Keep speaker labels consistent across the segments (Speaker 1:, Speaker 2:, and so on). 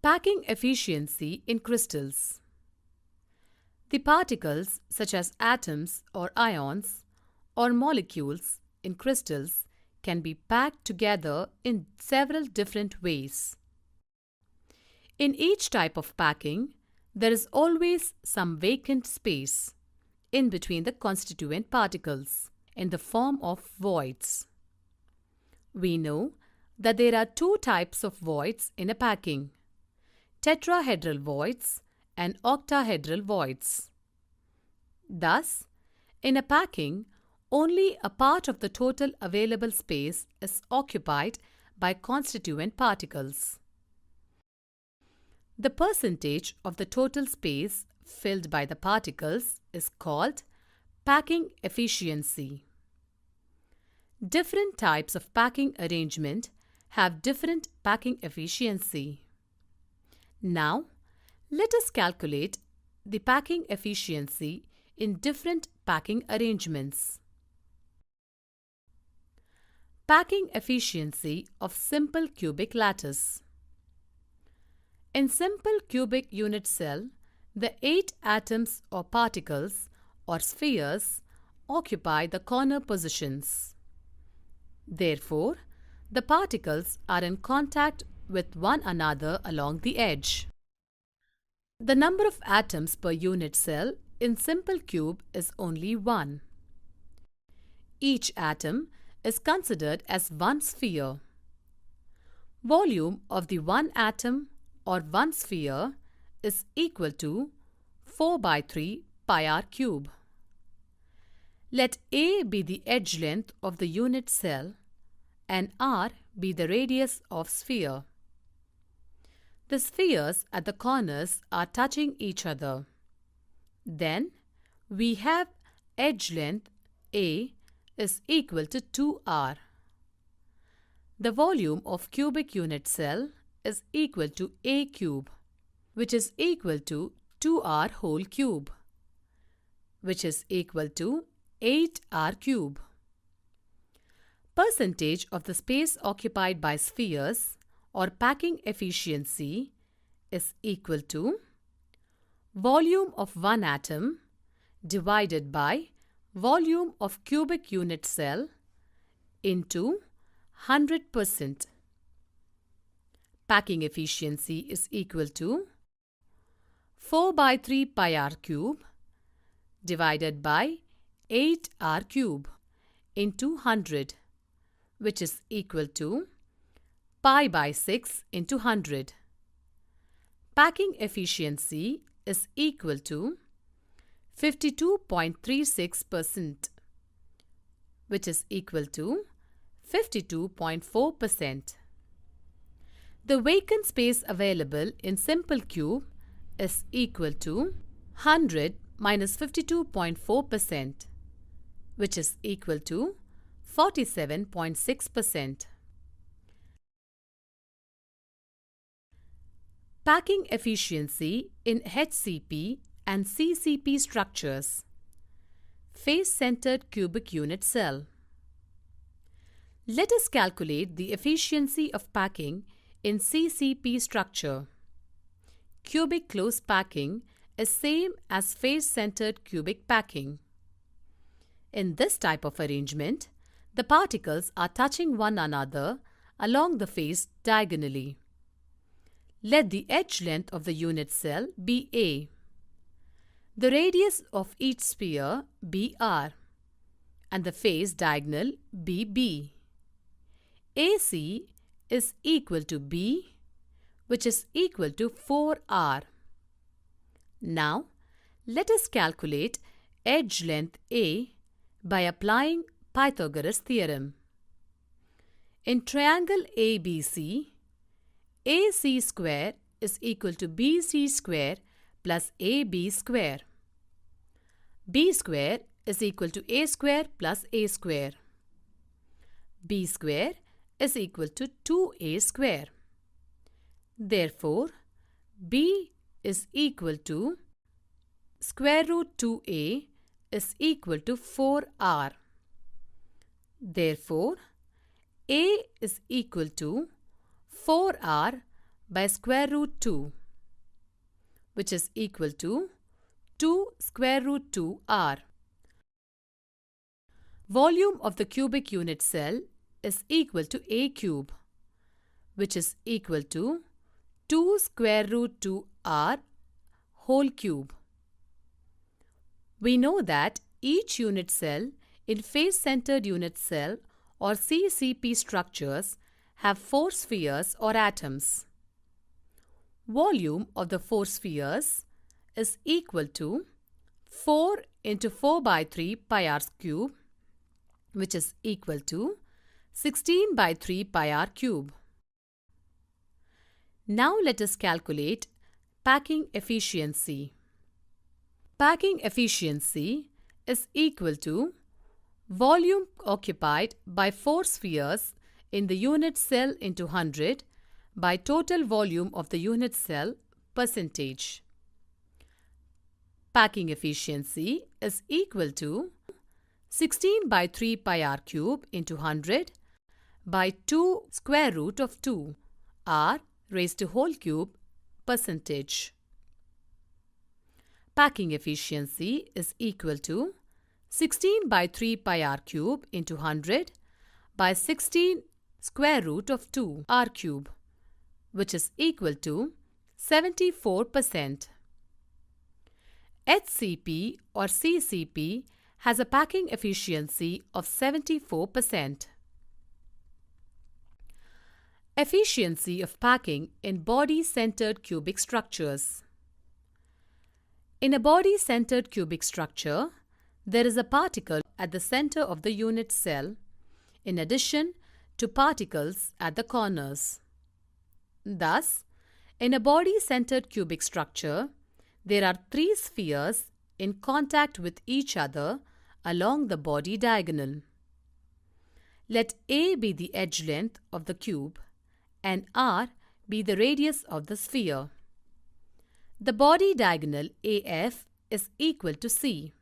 Speaker 1: Packing efficiency in crystals. The particles such as atoms or ions or molecules in crystals can be packed together in several different ways. In each type of packing, there is always some vacant space in between the constituent particles in the form of voids. We know that there are two types of voids in a packing: tetrahedral voids and octahedral voids. Thus, in a packing, only a part of the total available space is occupied by constituent particles. The percentage of the total space filled by the particles is called packing efficiency. Different types of packing arrangement have different packing efficiency. Now, let us calculate the packing efficiency in different packing arrangements. Packing efficiency of simple cubic lattice. In simple cubic unit cell, the 8 atoms or particles or spheres occupy the corner positions. Therefore, the particles are in contact with one another along the edge. The number of atoms per unit cell in simple cube is only 1. Each atom is considered as one sphere. Volume of the one atom or one sphere is equal to 4 by 3 pi r cube. Let A be the edge length of the unit cell and r be the radius of sphere. The spheres at the corners are touching each other. Then we have edge length A is equal to 2r. The volume of cubic unit cell is equal to A cube, which is equal to 2r whole cube, which is equal to 8r cube. Percentage of the space occupied by spheres or packing efficiency is equal to volume of one atom divided by volume of cubic unit cell into 100%. Packing efficiency is equal to 4 by 3 pi r cube divided by 8r cube into 100, which is equal to pi by 6 into 100. Packing efficiency is equal to 52.36%, which is equal to 52.4%. The vacant space available in simple cube is equal to 100 minus 52.4%, which is equal to 47.6%. Packing efficiency in HCP and CCP structures. Face-centered cubic unit cell. Let us calculate the efficiency of packing in CCP structure. Cubic close packing is same as face-centered cubic packing. In this type of arrangement, the particles are touching one another along the face diagonally. Let the edge length of the unit cell be A. The radius of each sphere be r, and the face diagonal be B. AC is equal to B, which is equal to 4r. Now, let us calculate edge length A by applying Pythagoras theorem. In triangle ABC, AC square is equal to BC square plus AB square. B square is equal to A square plus A square. B square is equal to 2A square. Therefore, B is equal to square root 2A is equal to 4r. Therefore, A is equal to 4r by square root 2, which is equal to 2 square root 2 r. Volume of the cubic unit cell is equal to a cube, which is equal to 2 square root 2 r whole cube. We know that each unit cell in face-centered unit cell or CCP structures have 4 spheres or atoms. Volume of the 4 spheres is equal to 4 into 4 by 3 pi r cube, which is equal to 16 by 3 pi r cube. Now let us calculate packing efficiency. Packing efficiency is equal to volume occupied by 4 spheres in the unit cell into 100 by total volume of the unit cell percentage. Packing efficiency is equal to 16 by 3 pi r cube into 100 by 2 square root of 2 r raised to whole cube percentage. Packing efficiency is equal to 16 by 3 pi r cube into 100 by 16 square root of 2 r cube, which is equal to 74%. HCP or CCP has a packing efficiency of 74%. Efficiency of packing in body-centered cubic structures. In a body-centered cubic structure, there is a particle at the center of the unit cell, in addition to particles at the corners. Thus, in a body-centered cubic structure, there are 3 spheres in contact with each other along the body diagonal. Let A be the edge length of the cube and R be the radius of the sphere. The body diagonal AF is equal to C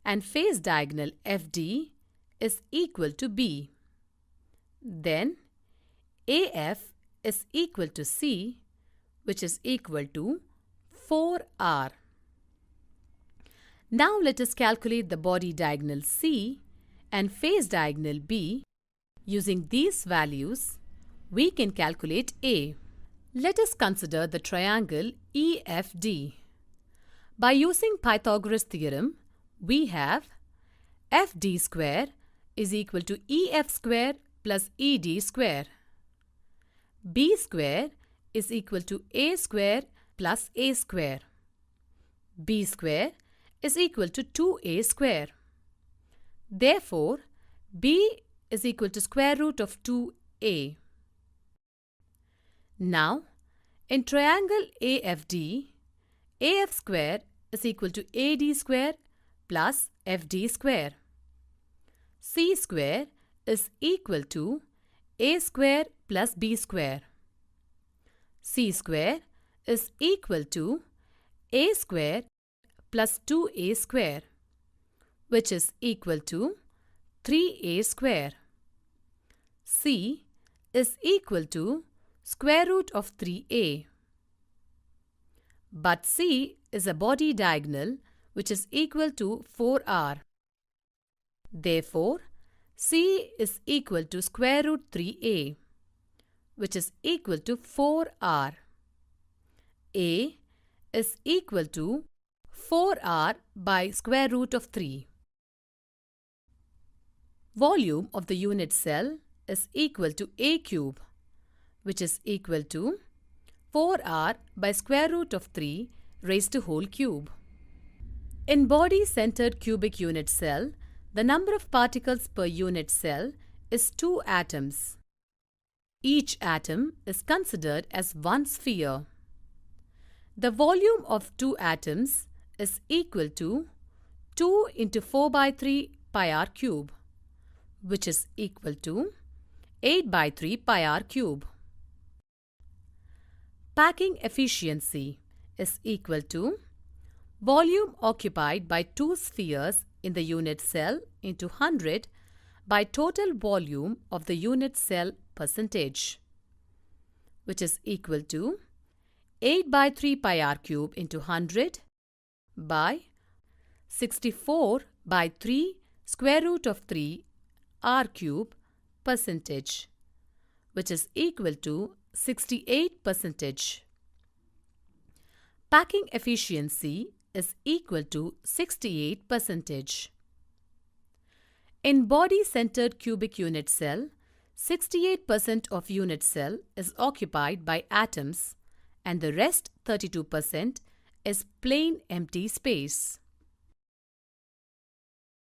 Speaker 1: and face diagonal FD is equal to B. Then AF is equal to C, which is equal to 4R. Now let us calculate the body diagonal C and face diagonal B. Using these values, we can calculate A. Let us consider the triangle EFD. By using Pythagoras theorem, we have FD square is equal to EF square plus ED square. B square is equal to A square plus A square. B square is equal to 2A square. Therefore, B is equal to square root of 2A. Now, in triangle AFD, AF square is equal to AD square plus FD square. C square is equal to A square plus B square. C square is equal to A square plus 2A square, which is equal to 3A square. C is equal to square root of 3A. But C is a body diagonal which is equal to 4R. Therefore, C is equal to square root 3A, which is equal to 4R. A is equal to 4R by square root of 3. Volume of the unit cell is equal to A cube, which is equal to 4R by square root of 3 raised to whole cube. In body-centered cubic unit cell, the number of particles per unit cell is 2 atoms. Each atom is considered as one sphere. The volume of 2 atoms is equal to 2 into 4 by 3 pi r cube, which is equal to 8 by 3 pi r cube. Packing efficiency is equal to volume occupied by 2 spheres in the unit cell into 100 by total volume of the unit cell percentage. which is equal to 8 by 3 pi r cube into 100 by 64 by 3 square root of 3 r cube percentage, which is equal to 68%. Packing efficiency is equal to 68%. In body-centered cubic unit cell, 68% of unit cell is occupied by atoms and the rest 32% is plain empty space.